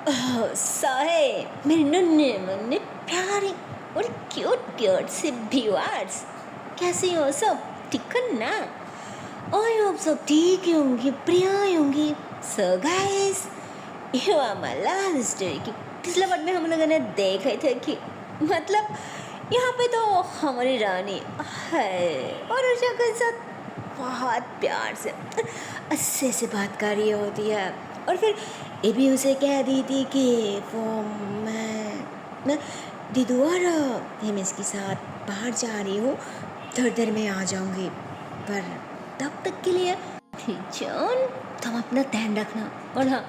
साहेब मेरे नन्हे मुन्ने प्यारे और क्यूट क्यूट से व्यूअर्स, कैसे हो सब? ठीक है ना? आई होप सब ठीक ही होंगी, बढ़िया ही होंगी। सो गाइस, ये हमारा लास्ट स्टोरी की पिछले पार्ट में हम लोगों ने देखा था कि मतलब यहाँ पे तो हमारी रानी है और उषा के साथ बहुत प्यार से अच्छे से बात कर रही होती है और फिर ये भी उसे कह दी थी कि वो मैं दीदू और हिमेश के साथ बाहर जा रही हूँ, थोड़ी देर में आ जाऊँगी, पर तब तक के लिए जान तुम अपना ध्यान रखना और हाँ,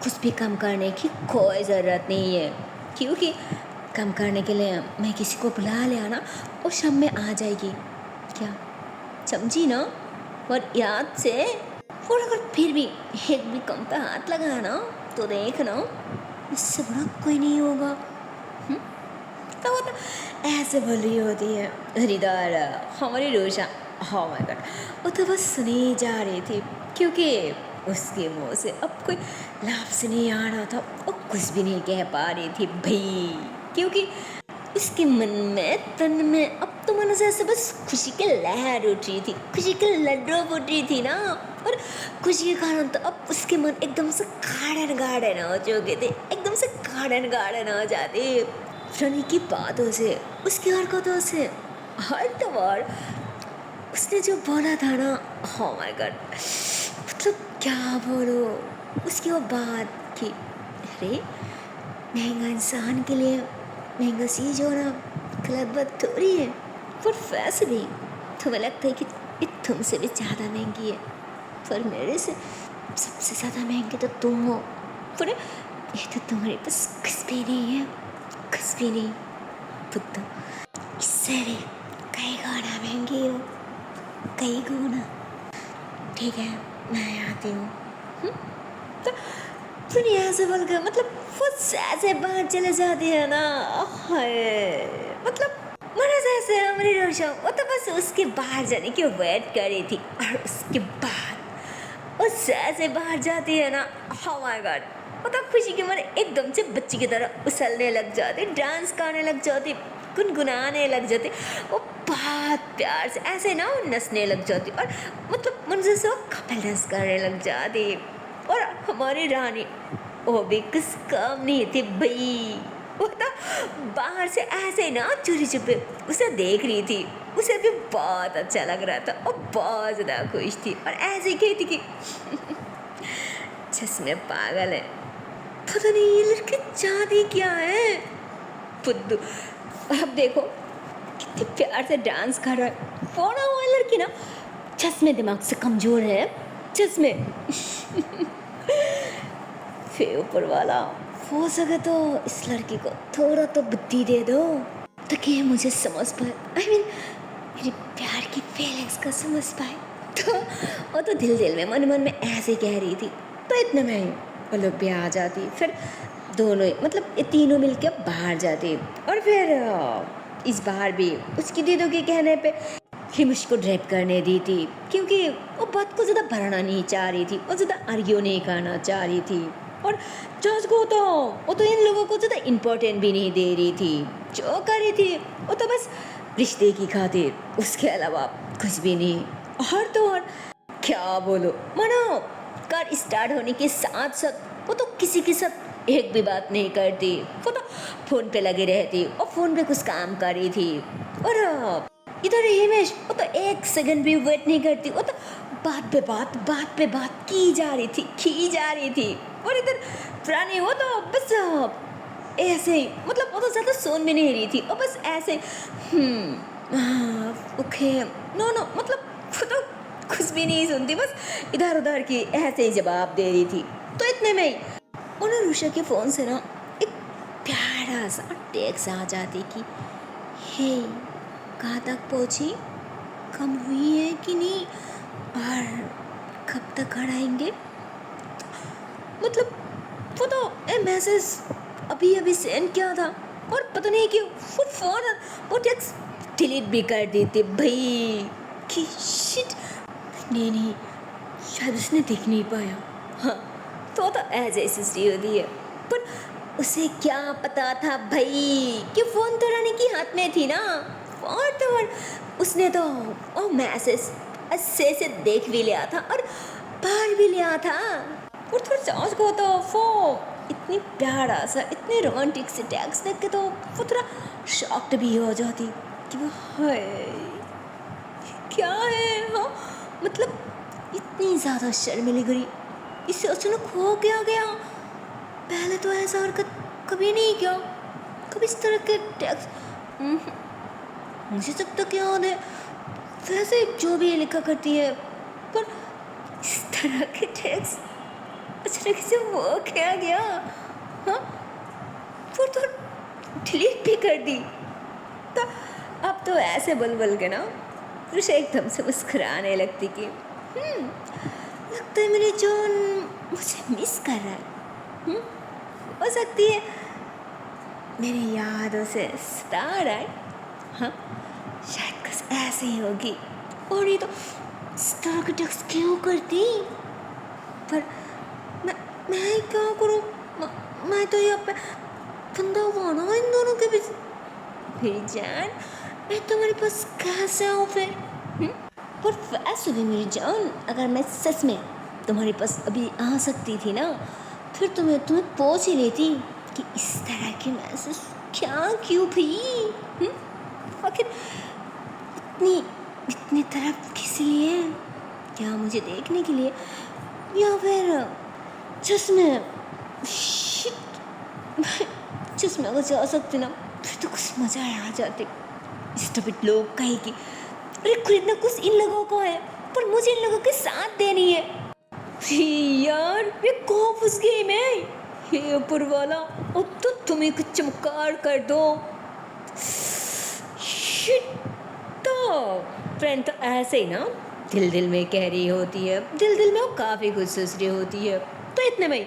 कुछ भी कम करने की कोई ज़रूरत नहीं है, क्योंकि कम करने के लिए मैं किसी को बुला लिया ना वो शाम में आ जाएगी, क्या समझी ना? और याद से और अगर फिर भी एक भी कम पे हाथ लगाया ना तो देखना इससे बड़ा कोई नहीं होगा। तो वो तो ऐसे बोल रही होती है हरिदार हमारी रोशा। oh my god, वो तो बस सुनी जा रही थी क्योंकि उसके मुंह से अब कोई लफ्ज़ नहीं आ रहा था, वो कुछ भी नहीं कह पा रही थी भाई, क्योंकि उसके मन में तन में अब तो मन से ऐसे बस खुशी की लहर उठ रही थी, खुशी के लड्डू फूट रही थी ना, और खुशी के कारण तो अब उसके मन एकदम से गार्डन गार्डन हो चुके थे, एकदम से गार्डन गार्डन हो जाते रानी की बातों से, उसकी हरकतों से, हर त्योहार उसने जो बोला था ना, oh my god, मतलब क्या बोलो उसकी वो बात की, अरे महंगा इंसान के लिए महंगा चीज़ होना गलत बात थोड़ी है, पर वैसे भी तुम्हें लगता है कि ये तुमसे भी ज़्यादा महंगी है, पर मेरे से सबसे ज़्यादा महंगी तो तुम हो, पर ये तो तुम्हारे पास कुछ भी नहीं है, कुछ भी नहीं पुत्तू, इससे भी कई गुना महंगी हो, कई गुना। ठीक है मैं आती हूँ। तो फिर यहाँ से बोल कर मतलब वो ऐसे बाहर चले जाती है ना, मतलब मना जैसे हमारी रोशा वो तो बस उसके बाहर जाने की वेट कर रही थी, और उसके बाद वो ऐसे बाहर जाती है ना, oh my god, वो तो खुशी के मारे एकदम से बच्ची की तरह उछलने लग जाती, डांस करने लग जाती, गुनगुनाने लग जाती, वो बहुत प्यार से ऐसे ना वो नचने लग जाती और मतलब मुझसे से वो कपल डांस करने लग जाती, और हमारी रानी वो भी कुछ कम नहीं थी भाई, वो तो बाहर से ऐसे ना चोरी छुपे उसे देख रही थी, उसे भी बहुत अच्छा लग रहा था और बहुत ज़्यादा खुश थी और ऐसे ही कहती कि चश्मे पागल है, पता नहीं ये लड़की चाहती क्या है पुद्दू। अब देखो कितने प्यार से डांस कर रहा है, वो ना वो लड़की ना चश्मे दिमाग से कमज़ोर है, चश्मे फिर ऊपर वाला हो सके तो इस लड़की को थोड़ा तो बुद्धि दे दो ताकि मुझे समझ पाए, I mean, मेरी प्यार की फीलिंग्स को समझ पाए। तो वो तो दिल में मन में ऐसे कह रही थी, तो इतने में वो लोग भी आ जाती, फिर दोनों मतलब ये तीनों मिलके बाहर जाती, और फिर इस बार भी उसकी दीदों के कहने पे हिमेश को ड्रैप करने दी थी, क्योंकि वो बात को ज़्यादा बढ़ाना नहीं चाह रही थी, वो ज़्यादा आर्ग्यू नहीं करना चाह रही थी, और जज को तो वो तो इन लोगों को ज़्यादा इम्पोर्टेंट भी नहीं दे रही थी, जो कर रही थी वो तो बस रिश्ते की खातिर, उसके अलावा कुछ भी नहीं। और तो और क्या बोलो, मानो कार स्टार्ट होने के साथ साथ वो तो किसी के साथ एक भी बात नहीं करती, वो तो फ़ोन पे लगी रहती और फ़ोन पे कुछ काम कर रही थी, और इधर हिमेश वो तो एक सेकंड भी वेट नहीं करती, वो तो बात पे बात की जा रही थी, और इधर रानी वो तो बस ऐसे ही मतलब वो तो ज़्यादा सुन भी नहीं रही थी, और बस ऐसे ओके नो मतलब वो तो कुछ भी नहीं सुनती, बस इधर उधर की ऐसे ही जवाब दे रही थी। तो इतने में ही उन्हें रुषा के फ़ोन से ना एक प्यारा सा टेक्स्ट आ जाती कि हे कहाँ तक पहुँची, कम हुई है कि नहीं, और कब तक घर आएंगे। मतलब वो तो ए मैसेज अभी सेंड किया था, और पता नहीं क्यों वो फ़ोन वो टेक्स्ट डिलीट भी कर देते भाई, कि शिट, नहीं शायद उसने देख नहीं पाया। हाँ तो ऐसे ऐसी होती है, पर उसे क्या पता था भाई कि फ़ोन तो रानी के हाथ में थी ना। और उसने तो ओ मैसेज अच्छे से देख भी लिया था और पढ़ भी लिया था। और फिर चार्ज को तो वो इतनी प्यारा सा इतनी रोमांटिक से टैक्स देख के तो वो थोड़ा शॉक्ड भी हो जाती कि वो हाय क्या है। हाँ मतलब इतनी ज़्यादा शर्मिली गई, इससे अचानक हो क्या गया। पहले तो ऐसा हरकत कभी नहीं किया, कभी इस तरह के टैक्स मुझे जब तक याद है वैसे जो भी लिखा करती है, पर इस तरह के टैक्स अचानक से वो क्या गया। हाँ फिर तो डिलीट भी कर दी। तो अब तो ऐसे बोल के ना ऋषा एकदम से मुस्कुराने लगती कि लगता है मेरी जॉन मुझे मिस कर रहा है। हो सकती है मेरी यादों से सता रहा है। हाँ शायद कुछ ऐसे ही होगी। और ये तो स्टार के टेक्स्ट क्यों करती, पर मैं क्या करूँ। मैं तो यहाँ पे बंदा हुआ ना इन दोनों के बीच। मेरी जान मैं तुम्हारे पास कैसे आऊँ फिर। और वैसे भी मेरी जान अगर मैं सच में तुम्हारे पास अभी आ सकती थी ना फिर तुम्हें पूछ ही लेती कि इस तरह के मैसेज क्या क्यों भी। आखिर इतनी तरफ किस लिए, क्या मुझे देखने के लिए या फिर जिसमें जिसमें अगर जा सकते ना फिर तो कुछ मजा आ जाते। स्टूपिड लोग कहेगी अरे खरीदना कुछ इन लोगों को है पर मुझे इन लोगों के साथ देनी है। यार ये कहाँ फंस गई मैं। हे ऊपर वाला अब तो तुम्हें कुछ चमत्कार कर दो। तो फ्रेंड तो ऐसे ही ना दिल में कह रही होती है, दिल में वो काफ़ी कुछ सोच रही होती है। तो इतने में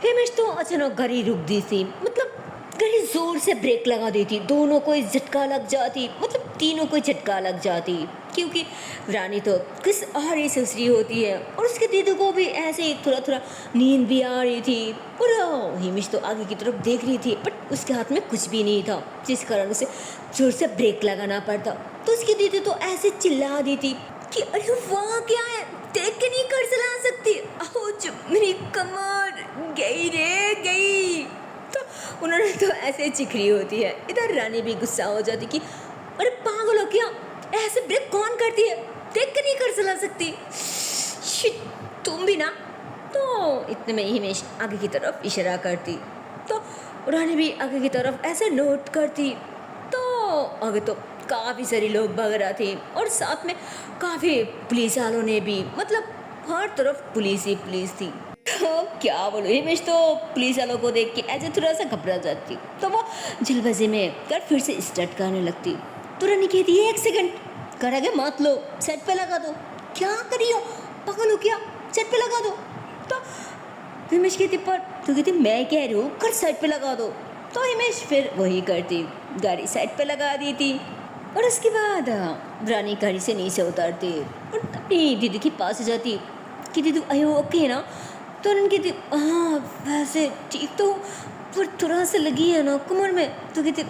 हिमेश तो अचानक गाड़ी रुक दी थी, मतलब गाड़ी जोर से ब्रेक लगा देती, दोनों को झटका लग जाती, मतलब तीनों को झटका लग जाती क्योंकि रानी तो कुछ और ही सोच रही होती है और उसके दीदी को भी ऐसे ही थोड़ा नींद भी आ रही थी। और हिमेश तो आगे की तरफ देख रही थी बट उसके हाथ में कुछ भी नहीं था जिस कारण उसे जोर से ब्रेक लगाना पड़ता। तो उसकी दीदी तो ऐसे चिल्ला दी थी कि अरे वाह क्या है, देख के नहीं कर चला सकती, आओ मेरी कमर गई रे गई। तो उन्होंने तो ऐसे चिखरी होती है। इधर रानी भी गुस्सा हो जाती कि अरे पागल हो क्या, ऐसे ब्रेक कौन करती है, देख के नहीं कर चला सकती। शिट तुम भी ना। तो इतने में हिमेश आगे की तरफ इशारा करती तो रानी भी आगे की तरफ ऐसे नोट करती। तो आगे तो काफ़ी सारे लोग भाग रहे थे और साथ में काफ़ी पुलिस वालों ने भी, मतलब हर तरफ पुलिस ही पुलिस थी। तो क्या बोलो, हिमेश तो पुलिस वालों को देख के ऐसे थोड़ा सा घबरा जाती। तो वो जल्दबाजी में कर फिर से स्टार्ट करने लगती। तो रानी कहती है 1 सेकंड, कर आगे मत लो, सेट पे लगा दो। क्या करी हो, पागल हो क्या, सेट पे लगा दो। तो हिमेश कहती पर तो कहती मैं कह रही हूँ कर साइड पे लगा दो। तो हिमेश फिर वही करती, गाड़ी साइड पे लगा दी थी। और उसके बाद रानी गाड़ी से नीचे उतारती और अपनी दीदी के पास जाती कि दीदी आयो ओके है ना। तो उन्होंने कहती हाँ वैसे ठीक तो पर थोड़ा सा लगी है ना कमर में। तो कहती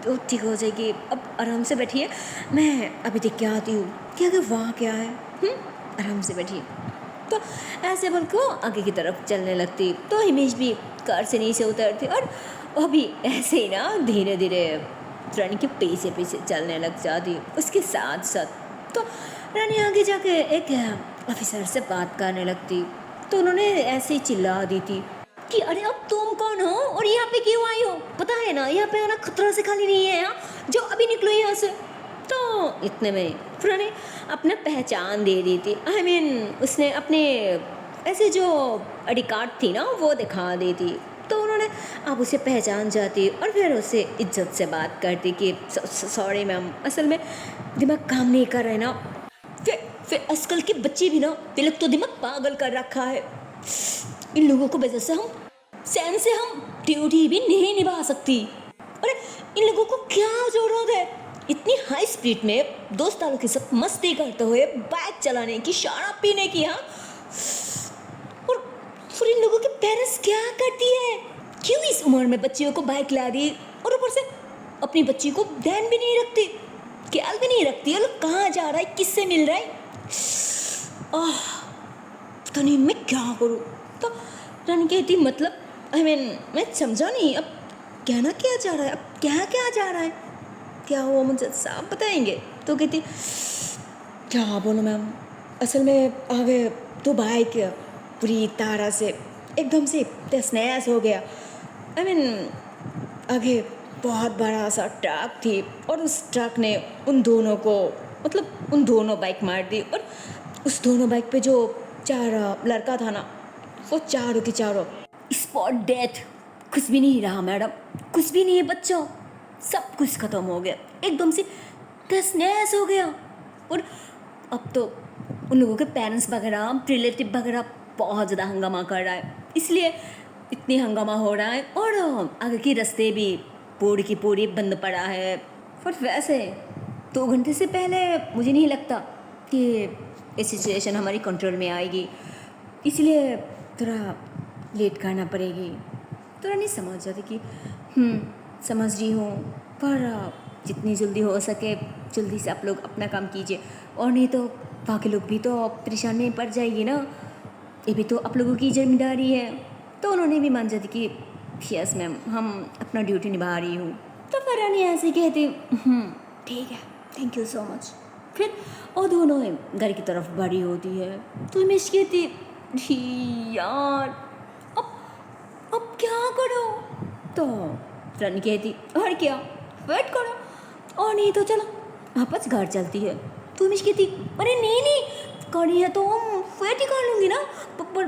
तो ठीक हो जाएगी, अब आराम से बैठिए, मैं अभी देख के आती हूँ क्या वहाँ क्या है। आराम से बैठिए। तो ऐसे बोल के आगे की तरफ चलने लगती। तो हिमेश भी कार से नीचे उतरती और वो भी ऐसे ही ना धीरे धीरे रानी के पीछे चलने लग जाती उसके साथ साथ। तो रानी आगे जाके एक ऑफिसर से बात करने लगती। तो उन्होंने ऐसे ही चिल्ला दी थी कि अरे अब तुम कौन हो और यहाँ पे क्यों आई हो, पता है ना यहाँ पे ना खतरा से खाली नहीं है, यहाँ जो अभी निकलो यहाँ से। तो इतने में पुराने अपना पहचान दे दी थी, I mean, उसने अपने ऐसे जो आई कार्ड थी ना वो दिखा दी थी। तो उन्होंने अब उसे पहचान जाती और फिर उससे इज्जत से बात करती कि सॉरी मैम, असल में दिमाग काम नहीं कर रहा है ना। फिर आजकल के बच्चे भी ना ये लोग तो दिमाग पागल कर रखा है, इन लोगों को वजह से हम सैन से हम ड्यूटी भी नहीं निभा सकती। अरे इन लोगों को क्या जरूरत है इतनी हाई स्पीड में दोस्तों के साथ मस्ती करते हुए बाइक चलाने की, शराब पीने की। हाँ और और इन लोगों के पेरेंट्स क्या करती है, क्यों इस उम्र में बच्चियों को बाइक ला दी और ऊपर से अपनी बच्ची को ध्यान भी नहीं रखती, ख्याल भी नहीं रखती है लोग कहाँ जा रहा है, किससे मिल रहा है। तो नहीं मैं क्या करूँ। तो रानी कहती मतलब मैं समझा नहीं, अब कहना क्या जा रहा है, अब क्या जा रहा है, क्या हुआ मुझे साफ बताएंगे। तो कहती क्या बोलूँ मैम, असल में आगे तो बाइक पूरी तरह से एकदम से तहस नहस हो गया। आगे बहुत बड़ा सा ट्रक थी और उस ट्रक ने उन दोनों बाइक मार दी और उस दोनों बाइक पे जो 4 लड़का था ना, वो चारों के चारों स्पॉट डेथ। कुछ भी नहीं रहा मैडम, कुछ भी नहीं है बच्चों, सब कुछ खत्म हो गया, एकदम से तहस नहस हो गया। और अब तो उन लोगों के पेरेंट्स वगैरह रिलेटिव वगैरह बहुत ज़्यादा हंगामा कर रहा है, इसलिए इतनी हंगामा हो रहा है और आगे के रास्ते भी पूरी की पूरी बंद पड़ा है। और वैसे 2 घंटे से पहले मुझे नहीं लगता कि ये सिचुएशन हमारी कंट्रोल में आएगी, इसलिए थोड़ा लेट करना पड़ेगी। थोड़ा नहीं समझ जाती कि समझ रही हूँ, पर जितनी जल्दी हो सके जल्दी से आप लोग अपना काम कीजिए, और नहीं तो बाकी लोग भी तो परेशान में पड़ जाएगी ना, ये भी तो आप लोगों की जिम्मेदारी है। तो उन्होंने भी मान जाती कि यस मैम, हम अपना ड्यूटी निभा रही हूँ। तो फिर रानी ऐसे कहती ठीक है, थैंक यू सो मच। फिर वो दोनों घर की तरफ बढ़ी होती है। तो हिमेश कहती यार अब क्या करो। तो रानी कहती और क्या, वेट करो, और नहीं तो चलो वापस घर चलती है। तो हिमेश कहती अरे नहीं करनी है तो हम वेट ही कर लूँगी ना, पर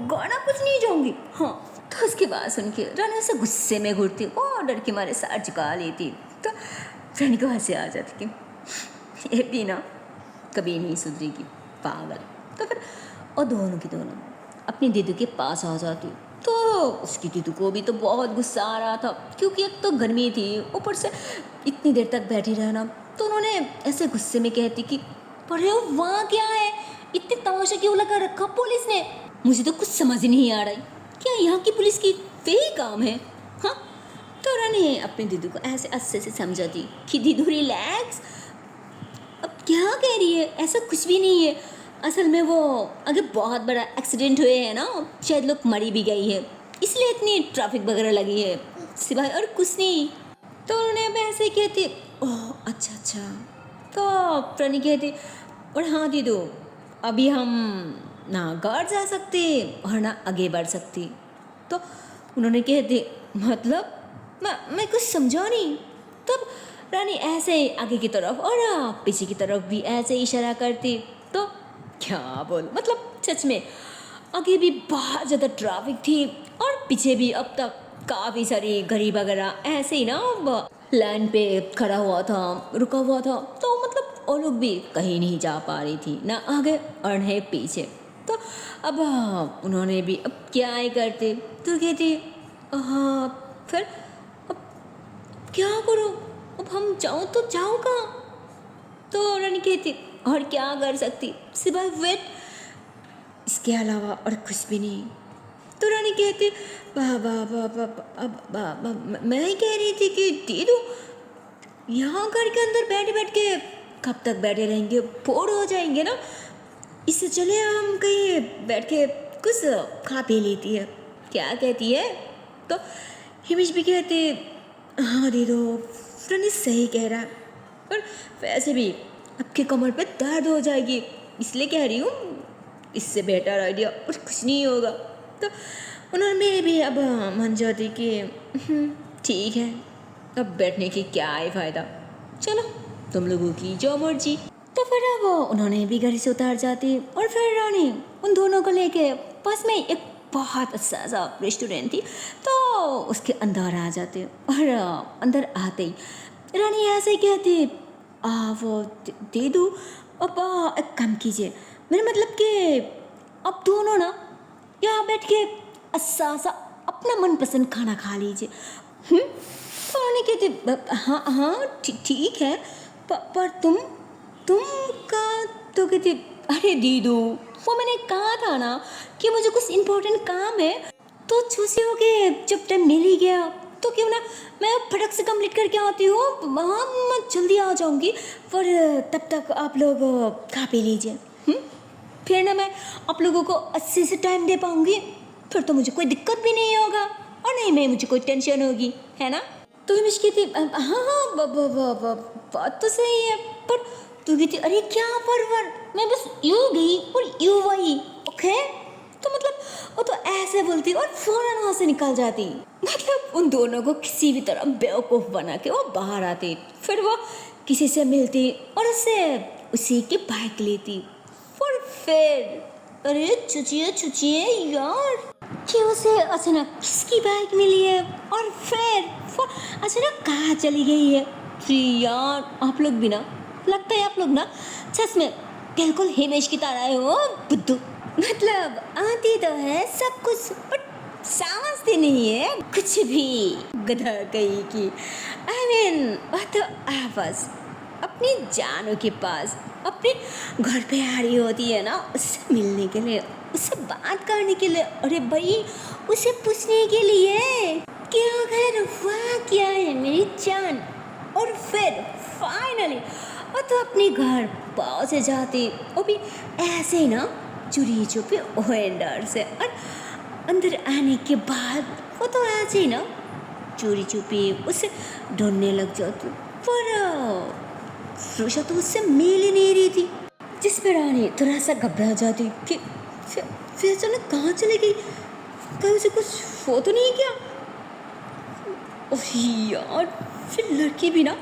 गाना कुछ नहीं जाऊँगी। हाँ, तो उसकी बात सुन के रानी ऐसे गुस्से में घुरती और डर के मारे सर झुका लेती। तो रानी को हंसी आ जाती कि ये भी ना कभी नहीं सुधरेगी, पागल। तो फिर और दोनों की दोनों अपनी दीदी के पास आ जाती। तो उसकी दीदी को भी तो बहुत गुस्सा आ रहा था, क्योंकि एक तो गर्मी थी, ऊपर से इतनी देर तक बैठी रहना। तो उन्होंने ऐसे गुस्से में कहती कि अरे वहाँ क्या है, इतनी तमाशा क्यों लगा रखा पुलिस ने, मुझे तो कुछ समझ ही नहीं आ रहा है, क्या यहाँ की पुलिस की यही काम है। हाँ, तो रानी अपनी दीदी को ऐसे अच्छे से समझाती कि दीदी रिलैक्स, अब क्या कह रही है, ऐसा कुछ भी नहीं है, असल में वो आगे बहुत बड़ा एक्सीडेंट हुए है ना, शायद लोग मरी भी गई है, इसलिए इतनी ट्रैफिक वगैरह लगी है, सिवाय और कुछ नहीं। तो उन्होंने अब ऐसे कहते ओह अच्छा। तो रानी कहती और हाँ दीदू, अभी हम ना घर जा सकते और ना आगे बढ़ सकते। तो उन्होंने कहते मतलब मैं कुछ समझा नहीं। तब रानी ऐसे ही आगे की तरफ और पीछे की तरफ भी ऐसे इशारा करती। तो क्या बोल, मतलब सच में आगे भी बहुत ज़्यादा ट्रैफिक थी और पीछे भी अब तक काफ़ी सारी गाड़ी वगैरह ऐसे ही ना लाइन पे खड़ा हुआ था, रुका हुआ था। तो मतलब वो लोग भी कहीं नहीं जा पा रही थी, ना आगे और न पीछे। तो अब उन्होंने भी अब क्या ही करते। तो कहती हाँ फिर अब क्या करो, अब हम जाऊँ तो जाऊँ कहाँ। तो रानी कहती और क्या कर सकती सिवाय वेट, इसके अलावा और कुछ भी नहीं। तो रानी कहती मैं ही कह रही थी कि दीदू यहाँ घर के अंदर बैठ के कब तक बैठे रहेंगे, बोर हो जाएंगे ना, इससे चले हम कहीं बैठ के कुछ खा पी लेती है, क्या कहती है। तो हिमेश भी कहते हाँ दीदू, रानी सही कह रहा है, और वैसे भी आपकी कमर पे दर्द हो जाएगी, इसलिए कह रही हूँ, इससे बेटर आइडिया और कुछ नहीं होगा। तो उन्होंने मेरे भी अब मन जाती कि ठीक है, अब बैठने की क्या है फ़ायदा, चलो तुम लोगों की जो मर्जी। तो फिर अब उन्होंने भी घर से उतार जाती और फिर रानी उन दोनों को लेके पास में एक बहुत अच्छा सा रेस्टोरेंट थी, तो उसके अंदर आ जाते। और अंदर आते ही रानी ऐसे कहती वो दीदू अब एक काम कीजिए, मेरा मतलब कि अब दोनों ना यहाँ बैठ के अच्छा सा अपना मनपसंद खाना खा लीजिए। तो रानी कहती हाँ ठीक है, पर तुम का। तो कहती अरे दीदू, वो मैंने कहा था ना कि मुझे कुछ इम्पोर्टेंट काम है, तो चूसी हो के जब टाइम मिल ही गया तो क्यों ना मैं फटक से कंप्लीट करके आती हूँ। हाँ, मैं जल्दी आ जाऊँगी, पर तब तक आप लोग खा पी लीजिए। फिर ना मैं आप लोगों को अच्छे से टाइम दे पाऊँगी, फिर तो मुझे कोई दिक्कत भी नहीं होगा और नहीं मैं मुझे कोई टेंशन होगी, है ना। तो हिमेश कहती हाँ हाँ बात तो सही है, पर तू कहती अरे क्या पर मैं बस यूँ गई और यूँ वही, ओके। तो मतलब वो तो ऐसे बोलती और फौरन वहाँ से निकल जाती। मतलब उन दोनों को किसी भी तरह बेवकूफ़ बना के वो बाहर आती, फिर वो किसी से मिलती और उससे उसी की बाइक लेती और फिर अरे चुचिए यार कि उसे अचानक किसकी बाइक मिली है और फिर वो अचानक कहाँ चली गई है। फिर यार आप लोग भी ना, लगता है आप लोग ना सच में बिल्कुल हिमेश की तरह हो बुद्धू। मतलब आती तो है सब कुछ बट समझती नहीं है कुछ भी, गधा कहीं की। आई मीन वो तो आपस अपनी जानों के पास अपने घर पे आ रही होती है ना, उससे मिलने के लिए, उससे बात करने के लिए, अरे भाई उसे पूछने के लिए क्या घर वाह क्या है मेरी जान। और फिर फाइनली वो तो अपने घर पहुंच जाती, वो भी ऐसे ही ना चोरी छुपे ओएंडर से। और अंदर आने के बाद वो तो ऐसे ही ना चोरी छुपी उसे ढूंढने लग जाती, पर रोशा तो उससे मिल ही नहीं रही थी, जिस पर रानी थोड़ा सा घबरा जाती कि फिर अचानक कहाँ चली गई, कहीं उसे कुछ हो तो नहीं किया। यार फिर लड़की भी ना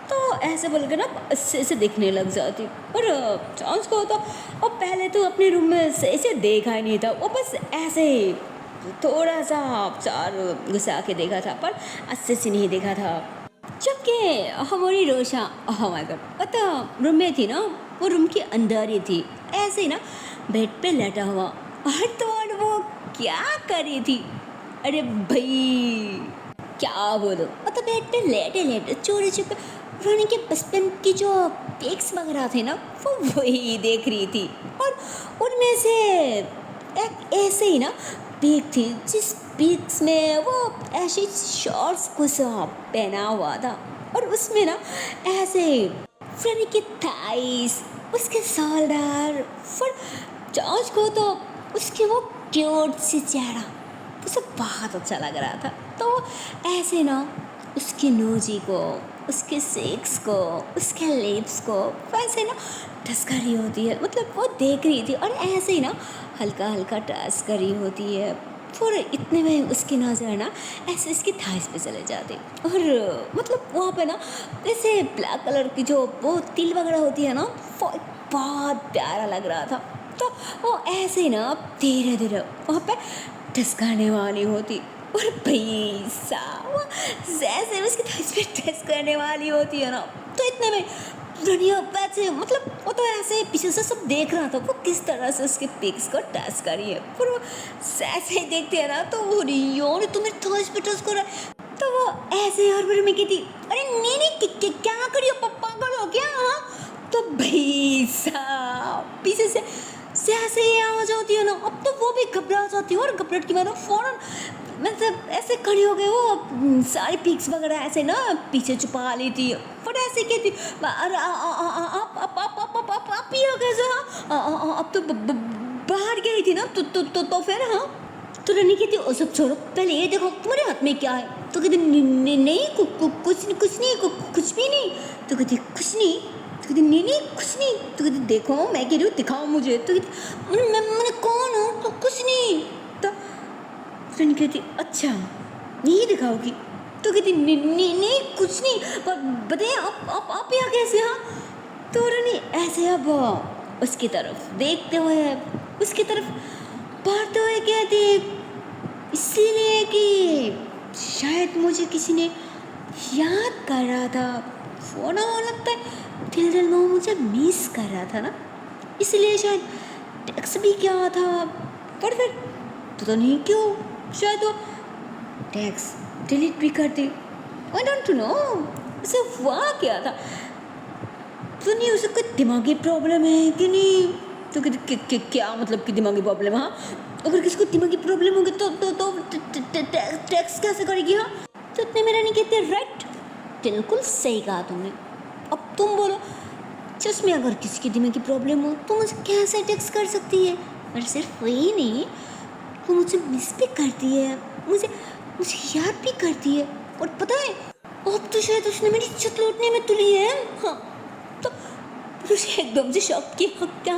तो ऐसे बोल के ना अच्छे से देखने लग जाती, और चांस को होता और पहले तो अपने रूम में सही से देखा ही नहीं था, वो बस ऐसे ही थोड़ा सा चार घुसा के देखा था पर अच्छे से नहीं देखा था। जबकि हमारी रोशा माय गॉड वो तो रूम में थी ना, वो रूम के अंदर ही थी, ऐसे ही ना बेड पे लेटा हुआ। और वो क्या कर रही थी, अरे भाई क्या बोलो, तो बेड पे लेटे लेटे चोरी छुपे रानी के बचपन की जो पिक्स वगैरह थे ना वो वही देख रही थी। और उनमें से एक ऐसे ही ना पिक थी जिस पिक्स में वो ऐसे शॉर्ट्स कुछ पहना हुआ था, और उसमें ना ऐसे रानी के थाइस, उसके शोल्डर, फिर जॉर्ज को तो उसके वो क्यूट सी चेहरा उसे बहुत अच्छा लग रहा था। तो ऐसे ना उसके नोजी को, उसके सेक्स को, उसके लिप्स को वैसे ना टच कर रही होती है, मतलब वो देख रही थी और ऐसे ही ना हल्का हल्का टच कर रही होती है। फिर इतने में उसकी नज़र ना ऐसे इसकी थाइस पे चले जाती, और मतलब वहाँ पे ना ऐसे ब्लैक कलर की जो वो तिल वगैरह होती है ना वो बहुत प्यारा लग रहा था। तो वो ऐसे ही ना धीरे धीरे वहाँ पे टच करने वाली होती, और भाई साहब जैसे उसकी थाइस पे टच करने वाली होती है ना, तो इतने में दुनिया पैसे मतलब वो तो ऐसे पीछे से सब देख रहा था वो किस तरह से उसके पिक्स को टच करी है, पर वो ऐसे ही देखते हैं ना तो वो रियो तो मेरे थाइस पे टच कर रहा है, तो वो ऐसे हर बार में कहती अरे नहीं क्या करियो पप्पा करो क्या। हाँ तो भाई साहब पीछे से ऐसे ही आवाज होती है ना, अब तो वो भी घबरा जाती है, और घबराहट की मारे फौरन मतलब ऐसे खड़ी हो गई, वो सारी पिक्स वगैरह ऐसे ना पीछे छुपा लेती है, पर ऐसे कहती अरे आप ही हो कैसे। हाँ अब तो बाहर गई थी ना तो फिर हाँ तो रानी कहती ओ सब छोड़ो, पहले ये देखो तुम्हारे हाथ में क्या है। तो कहती नहीं कुछ भी नहीं। तो कहती कुछ नहीं, तो कहती नहीं कुछ नहीं। तो कहती देखो मैं कह रही हूँ दिखाओ मुझे। तो कहती मैंने कौन हूँ, तो कुछ नहीं। तो रानी कहती अच्छा नहीं दिखाओगी। तो कहती नहीं कुछ नहीं, पर बताइए आप यहाँ कैसे। हाँ तो रानी ऐसे अब उसकी तरफ देखते हुए उसकी तरफ बढ़ते हुए कहती इसीलिए कि शायद मुझे किसी ने याद कर रहा था, वो ना हो लगता है दिल में मुझे मिस कर रहा था ना, इसलिए शायद टेक्स्ट भी किया था, पर फिर तो नहीं क्यों शायद वो टेक्स्ट डिलीट भी कर दी। आई डोंट नो उसे हुआ क्या था, तो नहीं उसे कोई दिमागी प्रॉब्लम है कि नहीं, तो कहती क्या मतलब कि दिमागी प्रॉब्लम? हाँ, अगर किसको दिमागी प्रॉब्लम होगी तो टैक्स कैसे करेगी? हाँ, तो इतने मेरा नहीं कहते, राइट? बिल्कुल सही कहा तुमने। अब तुम बोलो, चश्मे अगर किसी की दिमागी प्रॉब्लम हो तो मुझे कैसे टैक्स कर सकती है? और सिर्फ वही नहीं, वो मुझे मिस भी करती है, मुझे मुझे याद भी करती है। और पता है, अब तो शायद उसने मेरी इज्जत लौटने में तुली है। हाँ, तो उसे एकदम से शॉक किया, क्या?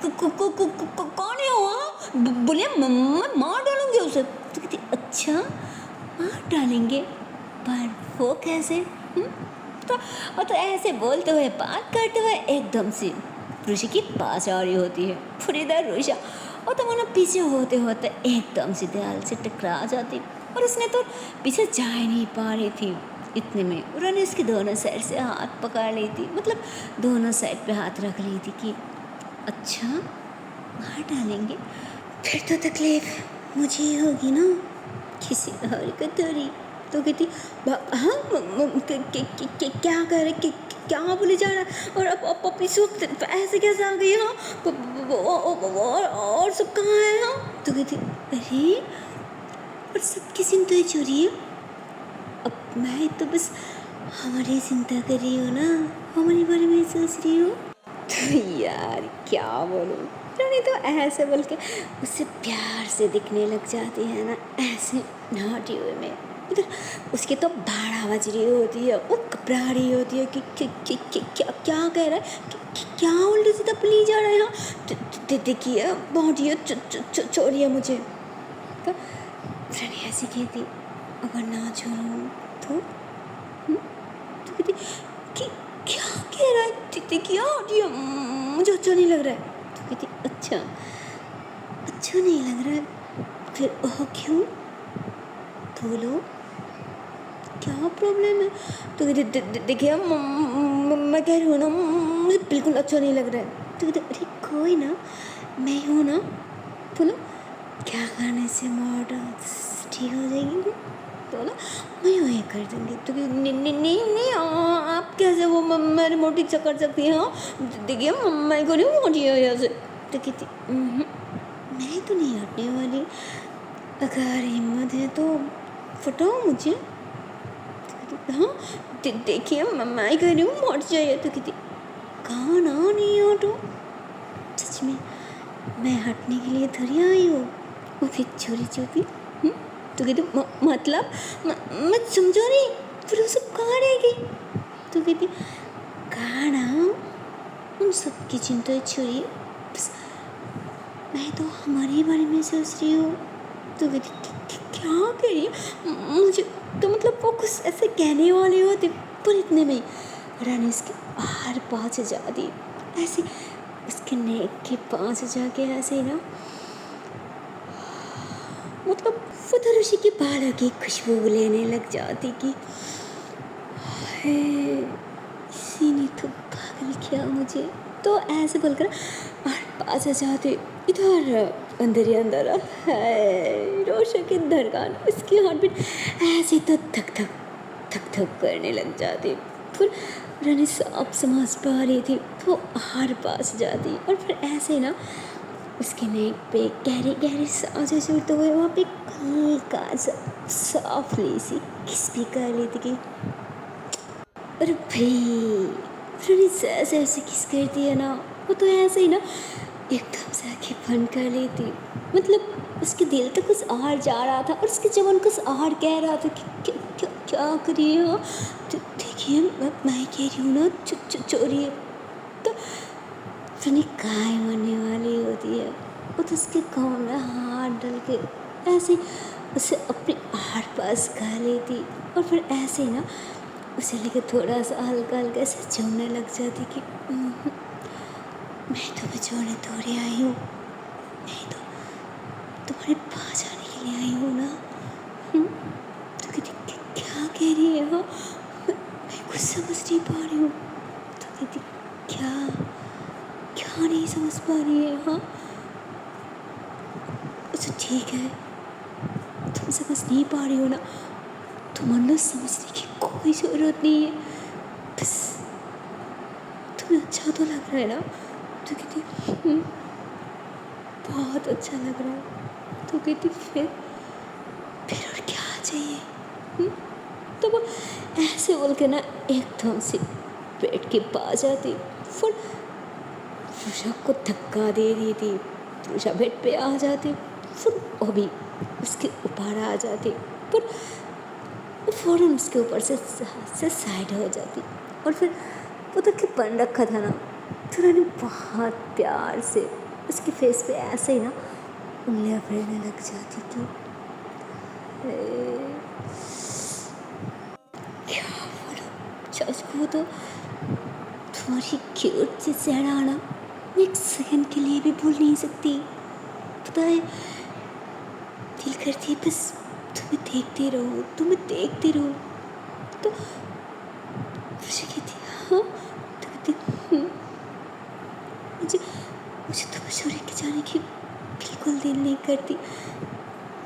कौन है वो? बोले मैं मार डालूंगी उसे। तो कहती अच्छा, मार डालेंगे, पर वो कैसे? तो ऐसे बोलते हुए, बात करते हुए एकदम से ऋषि के पास आ रही होती है। फिर इधर ऋषा और तो मानो पीछे होते होते एकदम से दीवार से टकरा जाती, और उसने तो पीछे जा ही नहीं पा रही थी। इतने में उन्होंने इसके दोनों साइड से हाथ पकड़ ली थी, मतलब दोनों साइड पे हाथ रख ली थी कि अच्छा, मार डालेंगे, फिर तो तकलीफ मुझे ही होगी ना, किसी और को थोड़ी। तो कहती हाँ, क्या कर रहे, क्या बोले जा रहा? और अब इस वक्त ऐसे कैसे आ गई? हाँ, और सब कहाँ है? हाँ, तो कहती अरे, और सबकी चिंता चोरी है, अब मैं तो बस हमारी चिंता कर रही हूँ ना, हमारे बारे में सोच रही हूँ। तो यार क्या बोलूँ, रानी तो ऐसे बोल के उससे प्यार से दिखने लग जाती है ना, ऐसे नॉटी वे में। उधर उसकी तो भाड़ा बज रही होती है, वो घबरा रही होती है कि क्या कह रहा है, क्या उल्टे सीधा पली जा रहा है। यहाँ देखिए बहुत छोड़िए मुझे। तो रानी ऐसी कहती अगर ना छोड़ूँ तो? तो कहती कि क्या कह रहा है, क्या मुझे अच्छा नहीं लग रहा है। तो कहती अच्छा नहीं लग रहा है, फिर ओह क्यों? तो बोलो क्या प्रॉब्लम है? तो कहती देखिए मैं कह रही हूँ ना, मुझे बिल्कुल अच्छा नहीं लग रहा है। तो कहती अरे कोई ना, मैं हूँ ना, बोलो क्या करने से मूड ठीक हो जाएगी? तो बोला मैं वही कर दूँगी। तो नहीं आप कैसे वो मेरे मोटी से कर सकती हैं? देखिए मैं को नहीं मोटी है यहाँ से। तो कहती मैं तो नहीं हटने वाली, अगर हिम्मत है तो फटाओ मुझे। हाँ देखिए मैं कह रही हूँ मर जाइए। तो कहती कहाँ ना नहीं हटो, सच में मैं हटने के लिए थोड़ी आई हूँ, वो फिर छोरी चुपी। तो कहती मतलब मैं समझो नहीं, फिर वो सब कहाँ रह गई? तो कहती कहाँ ना, उन सबकी चिंता छोड़ी, बस मैं तो हमारे बारे में सोच रही हूँ। तो कहती क्या कह रही है? मुझे तो मतलब वो कुछ ऐसे कहने वाले होते, पर इतने में रानी इसके आर पाँच जाती, ऐसे उसके नेक के पाँच जाके ऐसे ना, मतलब फुदर ऋषि के बालों की खुशबू लेने लग जाती कि इसी ने तो पागल किया मुझे। तो ऐसे बोलकर और पास जाते, इधर अंदर ही अंदर है रोशा के धड़कन, उसकी हार्ट बीट ऐसे तो धक धक करने लग जाती। फिर रानी सब समझ पा रही थी, तो हर पास जाती और फिर ऐसे ना उसके नेक पे गहरी गहरी सांसें छोड़ते हुए वहाँ पे हल्का सा सॉफ्टली सी किस भी कर लेती कि अरे भाई रानी ऐसे ऐसे किस करती है ना, वो तो ऐसे ही ना एकदम से आँखें बंद कर लेती, मतलब उसके दिल तक कुछ और जा रहा था और उसकी जबान कुछ और कह रहा था कि क्या करिए हो। तो देखिए मैं कह रही हूँ ना चोरी। तो रानी काय मरने वाली होती है, वो तो उसके गाँव में हाथ डाल के ऐसे उसे अपने आर पास खा लेती और फिर ऐसे ही ना उसे लेकर थोड़ा सा हल्का हल्का ऐसे चूमने लग जाती कि मैं तो बचाने थोड़ी आई हूँ, मैं तो तुम्हारे पास आने के लिए आई हूँ ना। तो कहती क्या कह रही है? हाँ मैं कुछ समझ नहीं पा रही हूँ। तो कहती क्या नहीं समझ पा रही है? हाँ अच्छा ठीक है, तुम समझ नहीं पा रही हो ना, तो मन्नत समझने की कोई ज़रूरत नहीं है, बस तुम्हें अच्छा तो लग रहा है ना। तो कहती बहुत अच्छा लग रहा है। तो कहती फिर और क्या चाहिए? हुँ? तो वो ऐसे बोल के ना एकदम से बेड के पास जाती, फिर तृषा को धक्का दे दी थी। तृषा बेड पे आ जाती, फिर वो भी उसके ऊपर आ जाती, फिर फ़ौरन उसके ऊपर से साइड हो जाती। और फिर वो तो कि बन रखा था ना, तो उन्होंने बहुत प्यार से उसके फेस पे ऐसे ही ना उंगलियां फेरने लग जाती कि क्या बोलो, सच को तो तुम्हारी क्यूट सी चेहरा ना एक सेकंड के लिए भी भूल नहीं सकती। पता है, दिल करती है बस तुम्हें देखते रहो। तो मुझे कहती हाँ, तो कहती मुझे मुझे तो मसूरी के जाने की बिल्कुल दिल नहीं करती,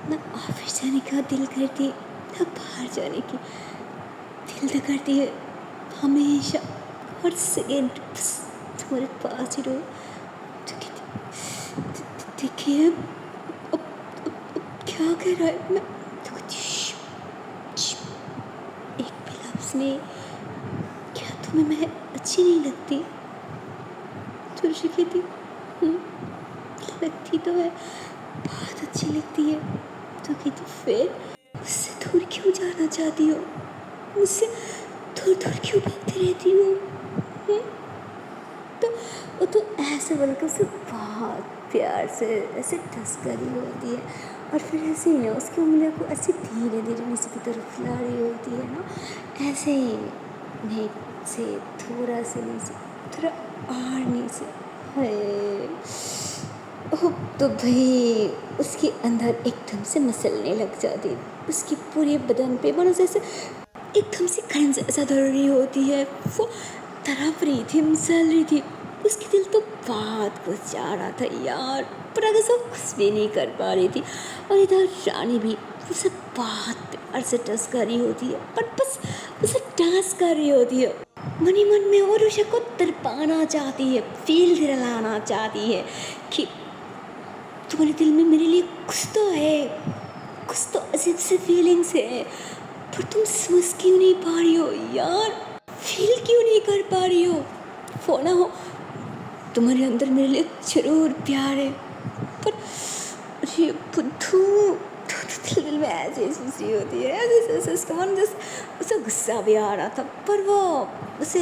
ना ऑफिस जाने का दिल करती, ना बाहर जाने की। दिल तो करती है हमेशा हर सेकेंड बस तुम्हारे पास ही रहो। तो कहती देखिए अब क्या कर रहा है? मैं तो कहती एक भी लफ्ज़ नहीं। क्या तुम्हें मैं अच्छी नहीं लगती? तो ऋषि कहती लगती तो है, बहुत अच्छी लगती है। तो कहती फिर मुझसे दूर क्यों जाना चाहती हो? मुझसे दूर दूर क्यों भागती रहती हो? हम्म? तो वो तो ऐसे बोलकर उसे बहुत प्यार से ऐसे टस्करी होती है, और फिर ऐसे ही ना उसकी उंगलियों को ऐसे धीरे धीरे नीचे की तरफ ला रही होती है ना, ऐसे ही नेक से थोड़ा से नीचे, थोड़ा और नीचे। हाय, ओह, तो भाई उसके अंदर एकदम से मसलने लग जाती, उसकी पूरे बदन पे मानो जैसे एकदम से करंट जैसा दौड़ रही होती है। वो तड़प रही थी, मसल रही थी, उसकी दिल तो बहुत कुछ जा रहा था यार, पर अगर सब कुछ भी नहीं कर पा रही थी। और इधर रानी भी उसे बहुत प्यार से टच कर रही होती है, पर बस उसे टच कर रही होती है मन ही मन में, और उसे को तड़पाना चाहती है, फील दिलाना चाहती है कि तुम्हारे दिल में मेरे लिए कुछ तो है, कुछ तो अजीब सी फीलिंग्स है, पर तुम समझ क्यों नहीं पा रही हो यार, फील क्यों नहीं कर पा रही हो? फोना हो तुम्हारे अंदर मेरे लिए जरूर प्यार है, पर ये बुद्धू तो दिल में ऐसी खुशी होती है, ऐसे उसका मन जैसे उसे गुस्सा भी आ रहा था, पर वो उसे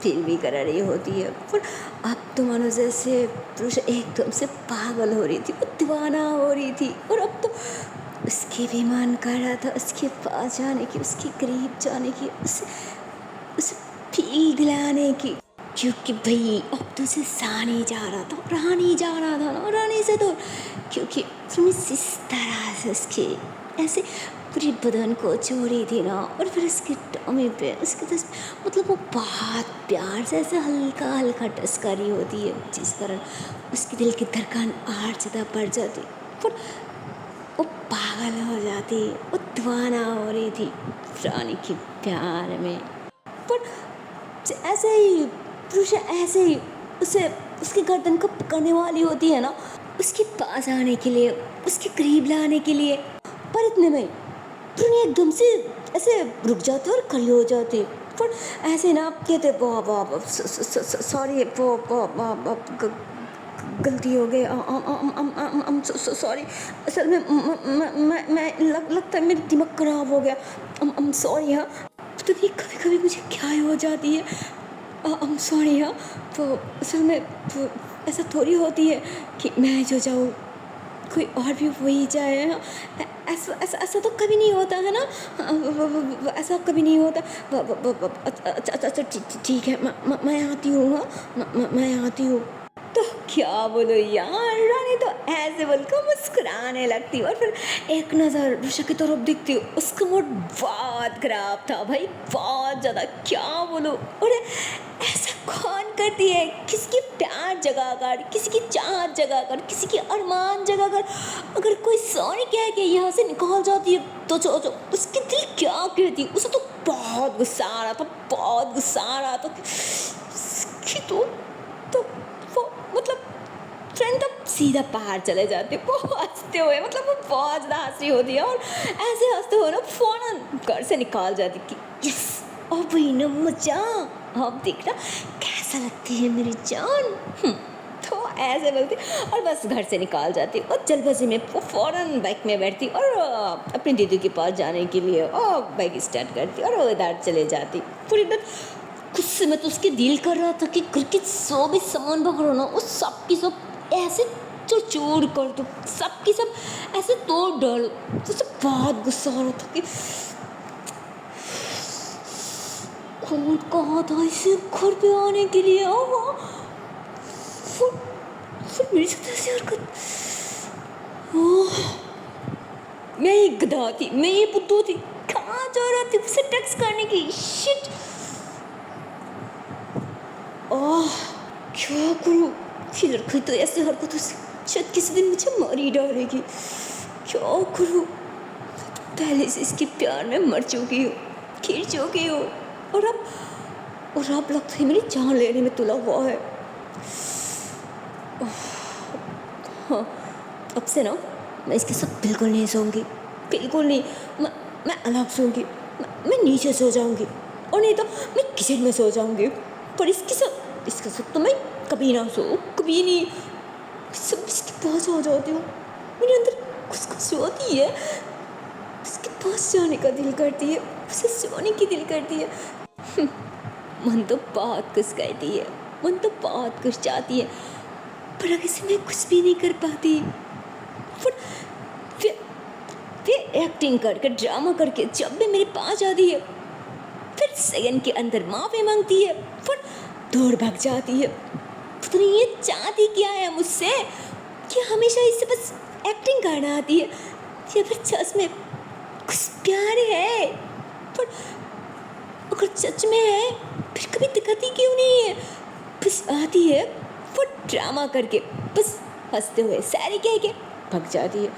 फील भी करा रही होती है। पर अब तो मानो जैसे पुरुष एकदम से पागल हो रही थी, वो दीवाना हो रही थी, और अब तो उसके भी मन कर रहा था उसके पास जाने की, उसके करीब जाने की, उसे फील दिलाने की, क्योंकि भाई अब तो उसे नहीं जा रहा था, रहा नहीं जा रहा था ना रानी से तो, क्योंकि उसने जिस तरह से उसके ऐसे पूरी बदन को छोड़ी थी ना, और फिर उसके टमी पे उसके मतलब वो बहुत प्यार से ऐसे हल्का हल्का टच कर रही होती है, जिस कारण उसके दिल की धड़कन और ज़्यादा बढ़ जाती, पर वो पागल हो जाती, वो दीवाना हो रही थी रानी के प्यार में। पर ऐसे ही पुरुष ऐसे ही उसे उसकी गर्दन को पकड़ने वाली होती है ना, उसके पास आने के लिए, उसके करीब लाने के लिए, पर इतने में पुरुष एकदम से ऐसे रुक जाते और खड़ी हो जाती, पर ऐसे ना कहते वाह सॉरी गलती हो गई, सॉरी, असल में मैं लगता है मेरा दिमाग ख़राब हो गया, सॉरी। हाँ, तो ये कभी कभी मुझे क्या हो जाती है, सॉरी। हाँ, तो असल में तो ऐसा थोड़ी होती है कि मैं जो जाऊँ कोई और भी वही जाए। हाँ, ऐसा तो कभी नहीं होता है ना, ऐसा कभी नहीं होता। अच्छा ठीक है, मैं आती हूँ। हाँ, मैं आती हूँ। तो क्या बोलो यार, रानी तो ऐसे बोलकर मुस्कुराने लगती, और फिर एक नज़र ऋषा की तरफ दिखती, उसका मूड बहुत खराब था भाई, बहुत ज़्यादा, क्या बोलो। और ऐसा कौन करती है, किसी की प्यार जगा कर, किसी की चाहत जगा कर, किसी की अरमान जगा कर अगर कोई सॉरी कह के यहाँ से निकल जाती है, तो उसकी दिल क्या कहती, उसे तो बहुत गुस्सा आ रहा था, बहुत गुस्सा आ रहा था। तो वो मतलब फ्रेंड तो सीधा बाहर चले जाती हूँ वो हंसते हुए, मतलब वो बहुत ज़्यादा हंस रही होती है और ऐसे हंसते हुए ना फ़ौरन घर से निकाल जाती कि यस अब वही ना मजा, अब देखना कैसा लगती है मेरी जान। तो ऐसे बोलती और बस घर से निकाल जाती और जल्दबाजी में वो फ़ौरन बाइक में बैठती और अपनी दीदी के पास जाने के लिए बाइक स्टार्ट करती और वो इधर चले जाती। पूरी बात गुस्से में तो उसके दिल कर रहा था कि घर के जो भी सामान वगैरह ना वो सब की सब ऐसे चूर कर दो, सब की सब ऐसे तोड़ डालो। मुझे बहुत गुस्सा आ रहा था कि कौन कहा था इसे घर पे आने के लिए, फिर मेरे साथ ऐसी हरकत। ओह, मैं ये गधा थी, मैं ये बुद्धू थी, कहाँ जा रहा थी उसे टेक्स्ट करने की। शिट, क्या करूँ, ये लड़की तो ऐसे हरकतों से शायद किसी दिन मुझे मार ही डालेगी। क्या करूँ, पहले से इसके प्यार में मर चुकी हूँ, खिल चुकी हूँ और अब लगता है मेरी जान लेने में तुला हुआ है। हाँ, अब से ना मैं इसके साथ बिल्कुल नहीं सोऊंगी, बिल्कुल नहीं। मैं अलग सोऊंगी, मैं नीचे सो जाऊंगी और नहीं तो मैं किचन में सो जाऊंगी, पर इसके साथ तो मैं कभी ना सो, कभी नहीं। सब इसके पास आ जाती हूँ, मेरे अंदर कुछ होती है, उसके पास जाने का दिल करती है, उसे सोने की दिल करती है। मन तो बहुत कुछ कहती है, मन तो बहुत कुछ चाहती है, पर आगे से मैं कुछ भी नहीं कर पाती। फिर एक्टिंग करके ड्रामा करके जब भी मेरे पास आती है फिर सेकंड के अंदर माफ़ी मांगती है, फिर दूर भाग जाती है। पता नहीं ये चाहती क्या है मुझसे कि हमेशा इससे बस एक्टिंग करना आती है या फिर सच में कुछ प्यार है। पर अगर सच में है फिर कभी दिखाती क्यों नहीं है, बस आती है वो ड्रामा करके बस हंसते हुए सारी कह के भाग जाती है।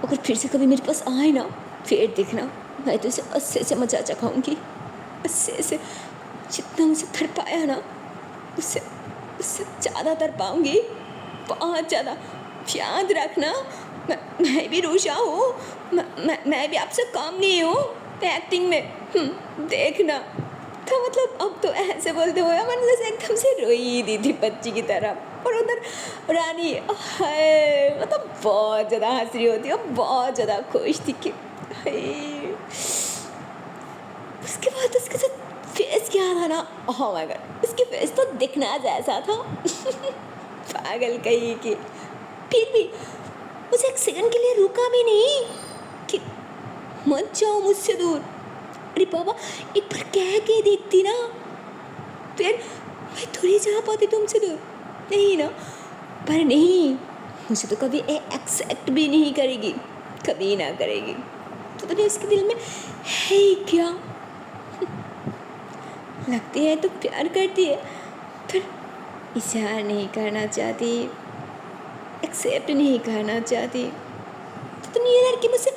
अगर फिर से कभी मेरे पास आए ना फिर देखना, मैं तो इसे अस्से से मजा चखाऊंगी, अस्से से जितना मुझे थर पाया ना उससे ज़्यादा तर पाऊंगी, बहुत ज़्यादा। याद रखना मैं भी रूशा हूँ, मैं भी आपसे कम नहीं हूँ एक्टिंग में। देखना। तो मतलब अब तो ऐसे बोलते हुए मैंने जैसे एकदम से रोई दी थी बच्ची की तरह, और उधर रानी है मतलब बहुत ज़्यादा हंस रही होती है, बहुत ज़्यादा खुश थी कि उसके बाद उसके साथ फेस क्या था ना, ओह माय गॉड, उसके फेस तो दिखना जैसा था। पागल कहीं की। फिर भी मुझे एक सेकंड के लिए रुका भी नहीं कि मत जाओ मुझसे दूर। अरे बाबा एक बार कह के देखती ना, फिर मैं थोड़ी जा पाती तुमसे दूर, नहीं ना। पर नहीं, मुझे तो कभी एक्सेप्ट भी नहीं करेगी, कभी ना करेगी। तो तुम्हें उसके दिल में है क्या, लगती है तो प्यार करती है, फिर इजहार नहीं करना चाहती, एक्सेप्ट नहीं करना चाहती। तो ये लड़की मुझसे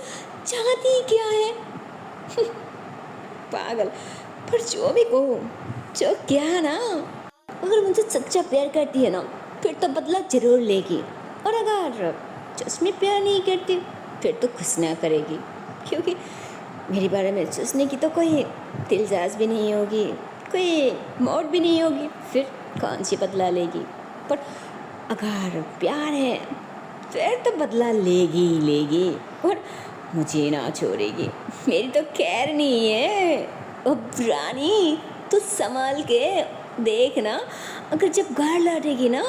चाहती क्या है? पागल। पर जो भी कहो, जो क्या ना, अगर मुझे सच्चा प्यार करती है ना फिर तो बदला जरूर लेगी, और अगर सच में प्यार नहीं करती फिर तो कुछ ना करेगी, क्योंकि मेरे बारे में सोचने की तो कोई दिलजाज भी नहीं होगी, कोई मौत भी नहीं होगी, फिर कौन सी बदला लेगी। पर अगर प्यार है फिर तो बदला लेगी ही लेगी, और मुझे ना छोड़ेगी। मेरी तो खैर नहीं है। अब रानी तो संभाल के देखना, अगर जब घर लौटेगी ना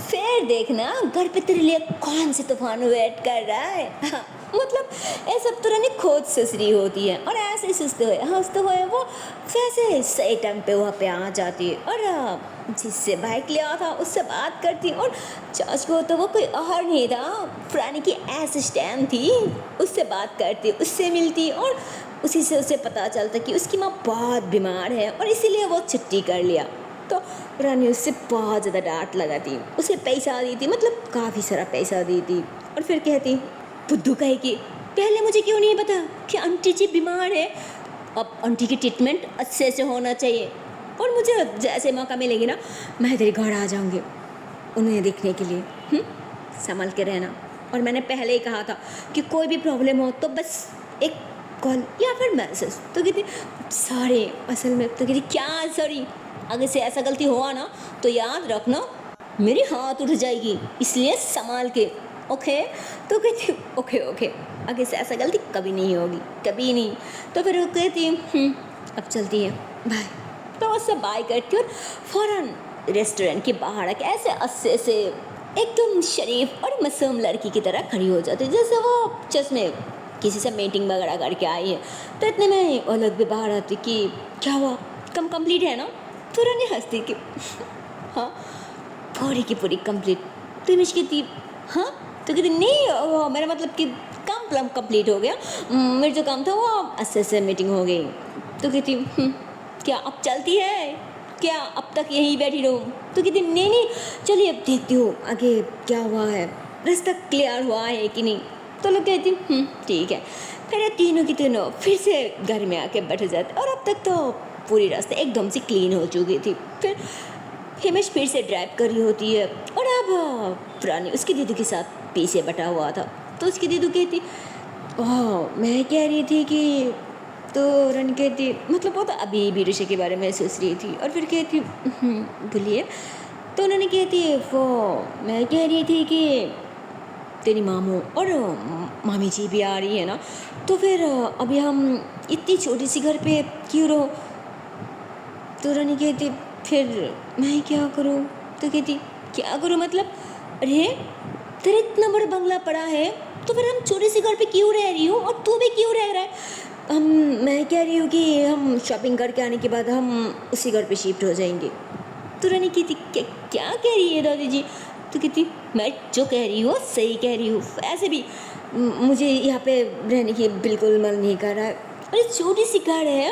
फिर देखना घर पे तेरे लिए कौन सी तूफान वेट कर रहा है। हाँ, मतलब ऐसा तो रानी खोज ससरी होती है, और ऐसे सुस्ते हुए हंसते हुए वो वैसे सही टाइम पे वहाँ पे आ जाती है, और जिससे बाइक लिया था उससे बात करती, और चाच को तो वो कोई और नहीं था, रानी की असिस्टेंट थी, उससे बात करती, उससे मिलती, और उसी से उसे पता चलता कि उसकी माँ बहुत बीमार है और इसीलिए वो छुट्टी कर लिया। तो रानी उससे बहुत ज़्यादा डांट लगाती, उसे पैसा दी थी, मतलब काफ़ी सारा पैसा दी थी, और फिर कहती बुद्धू कहे कि पहले मुझे क्यों नहीं पता कि आंटी जी बीमार है, अब आंटी की ट्रीटमेंट अच्छे से होना चाहिए, और मुझे जैसे मौका मिलेगी ना मैं तेरे घर आ जाऊँगी उन्हें देखने के लिए। संभल के रहना। और मैंने पहले ही कहा था कि कोई भी प्रॉब्लम हो तो बस एक कॉल या फिर मैसेज। तो कहती सॉरी, असल में तो कहती क्या सॉरी, आगे से ऐसा गलती हुआ ना तो याद रखना मेरी हाथ उठ जाएगी, इसलिए संभाल के, ओके। तो कहती ओके ओके, आगे से ऐसा गलती कभी नहीं होगी, कभी नहीं। तो फिर वो कहती अब चलती है, बाय। तो उससे बाय करती और फ़ौरन रेस्टोरेंट के बाहर आके ऐसे अस्से से एकदम शरीफ और मासूम लड़की की तरह खड़ी हो जाती है, जैसे वो चश्मे किसी से मीटिंग वगैरह करके आई है। तो इतने में वो लोग भी बाहर आती कि क्या हुआ, कम कंप्लीट है ना। तो रानी हंसती कि हाँ पूरी की पूरी कंप्लीट। तो इमेज कहती हाँ, तो कहती नहीं वो मेरा मतलब कि काम प्लम कंप्लीट हो गया, मेरा जो काम था वो अच्छे से मीटिंग हो गई। तो कहती क्या अब चलती है क्या, अब तक यहीं बैठी रहूँ। तो कहती नहीं नहीं चलिए अब देखती हूँ आगे क्या हुआ है, रास्ता क्लियर हुआ है कि नहीं। तो लोग कहती ठीक है। फिर तीनों की तीनों फिर से घर में आके बैठ जाते और अब तक तो पूरी रास्ते एकदम से क्लीन हो चुकी थी। फिर हिमेश फिर से ड्राइव कर रही होती है और अब रानी उसकी दीदी के साथ पीछे बैठा हुआ था। तो उसकी दीदी कहती ओह मैं कह रही थी कि, तो रानी कहती मतलब वो तो अभी भी ऋषि के बारे में सोच रही थी। और फिर कहती बोलिए। तो उन्होंने कहती वो मैं कह रही थी कि तेरी मामू और मामी जी भी आ रही है ना, तो फिर अभी हम इतनी छोटी सी घर पे क्यों रहो। तो रानी कहती फिर मैं क्या करूँ। तो कहती क्या करूँ मतलब, अरे तेरा इतना बड़ा बंगला पड़ा है तो फिर हम छोटी सी घर पे क्यों रह रही हूँ और तू भी क्यों रह रहा है। मैं कह रही हूँ कि हम शॉपिंग करके आने के बाद हम उसी घर पे शिफ्ट हो जाएंगे। तो रानी कहती क्या कह रही है दादी जी। तो कहती मैं जो कह रही हूँ सही कह रही हूँ, ऐसे भी मुझे यहाँ पे रहने की बिल्कुल मन नहीं कर रहा है। अरे छोटी सी घर है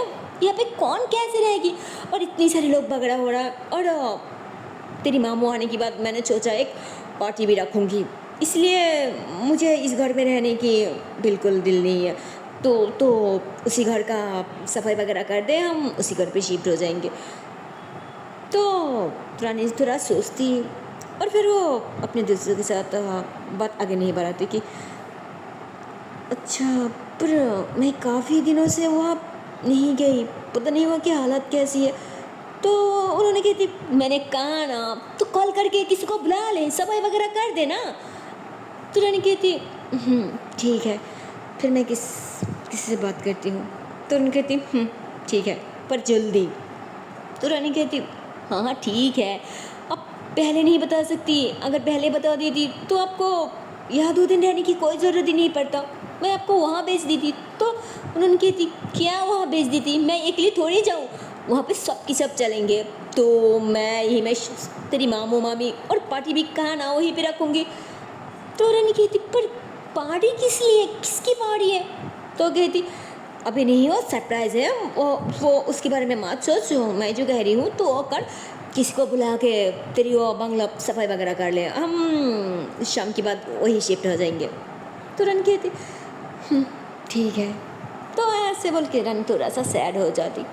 यहाँ पे कौन कैसे रहेगी, और इतनी सारे लोग झगड़ा हो रहा है। और तेरी मामू आने के बाद मैंने सोचा एक पार्टी भी रखूँगी, इसलिए मुझे इस घर में रहने की बिल्कुल दिल नहीं है। तो उसी घर का सफाई वगैरह कर दे, हम उसी घर पे शिफ्ट हो जाएंगे। तो रानी थोड़ा सोचती और फिर वो अपने दोस्तों के साथ बात आगे नहीं बढ़ाती कि अच्छा पर मैं काफ़ी दिनों से वहाँ नहीं गई, पता नहीं वहाँ की हालत कैसी है। तो उन्होंने कहती मैंने कहा ना तो कॉल करके किसी को बुला ले, सफाई वगैरह कर देना। तो रानी कहती ठीक है, फिर मैं किसी से बात करती हूँ। तो उन्होंने कहती ठीक है पर जल्दी। तो रानी कहती हाँ हाँ ठीक है, अब पहले नहीं बता सकती, अगर पहले बता देती तो आपको यहाँ 2 दिन रहने की कोई ज़रूरत ही नहीं पड़ता, मैं आपको वहाँ भेज देती। तो उन्होंने कहती क्या वहाँ भेज देती, मैं अकेली थोड़ी जाऊँ, वहाँ पे सबकी सब चलेंगे। तो मैं यही मैं तेरी मामू मामी और पार्टी भी कहाँ ना वहीं पे रखूँगी। तो रानी कहती पर पार्टी किस लिए, किसकी पार्टी है। तो कहती अभी नहीं, वो सरप्राइज़ है, वो उसके बारे में मत सोच, मैं जो कह रही हूँ तो वो कर, किसी को बुला के तेरी वो बंगला सफाई वगैरह कर ले, हम शाम के बाद वही शिफ्ट हो जाएंगे। तो रन कहती ठीक है। तो ऐसे बोल के रन थोड़ा सा सैड हो जाती,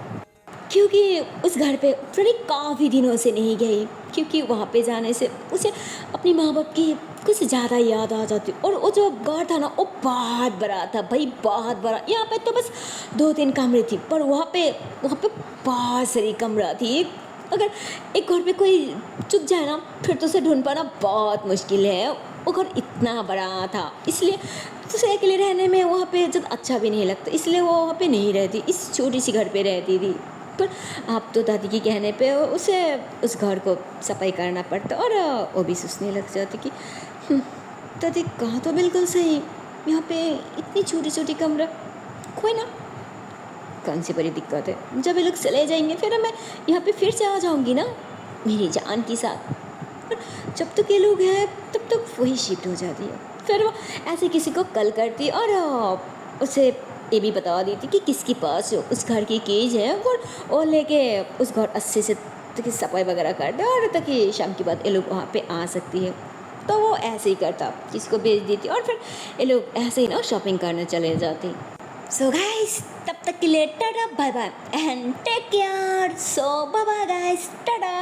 क्योंकि उस घर पे रनी काफ़ी दिनों से नहीं गई, क्योंकि वहाँ पे जाने से उसे अपनी माँ बाप की कुछ ज़्यादा याद आ जाती। और वो जो घर था ना वो बहुत बड़ा था भाई, बहुत बड़ा। यहाँ पे तो बस 2-3 कमरे थी, पर वहाँ पे बहुत सारी कमरा थी। अगर एक घर पे कोई चुप जाए ना फिर तो उसे ढूंढ पाना बहुत मुश्किल है, वो घर इतना बड़ा था। इसलिए उसे अकेले रहने में वहाँ पे जब अच्छा भी नहीं लगता, इसलिए वो वहाँ पे नहीं रहती, इस छोटी सी घर पे रहती थी। पर अब तो दादी के कहने पे उसे उस घर को सफाई करना पड़ता, और वो भी सोचने लग जाती कि दादी कहा तो बिल्कुल सही, यहाँ पे इतनी छोटी छोटी कमरा, कोई ना, कौन सी बड़ी दिक्कत है, जब ये लोग चले जाएंगे फिर मैं यहाँ पे फिर से आ जाऊँगी ना मेरी जान के साथ। पर जब तक ये लोग हैं तब तक वही शिफ्ट हो जाती है। फिर वो ऐसे किसी को कल करती और उसे ये भी बता देती कि किसके पास उस घर की कीज है, वो लेके उस घर अच्छे से ताकि सफाई वगैरह कर दे, और ताकि शाम के बाद ये लोग वहाँ पे आ सकती है। तो वो ऐसे ही करता, किसको भेज देती, और फिर ये लोग ऐसे ही ना शॉपिंग करने चले जाते। सो गाइस तब तक के लिए tata bye bye and take care. So bye bye guys, Tata.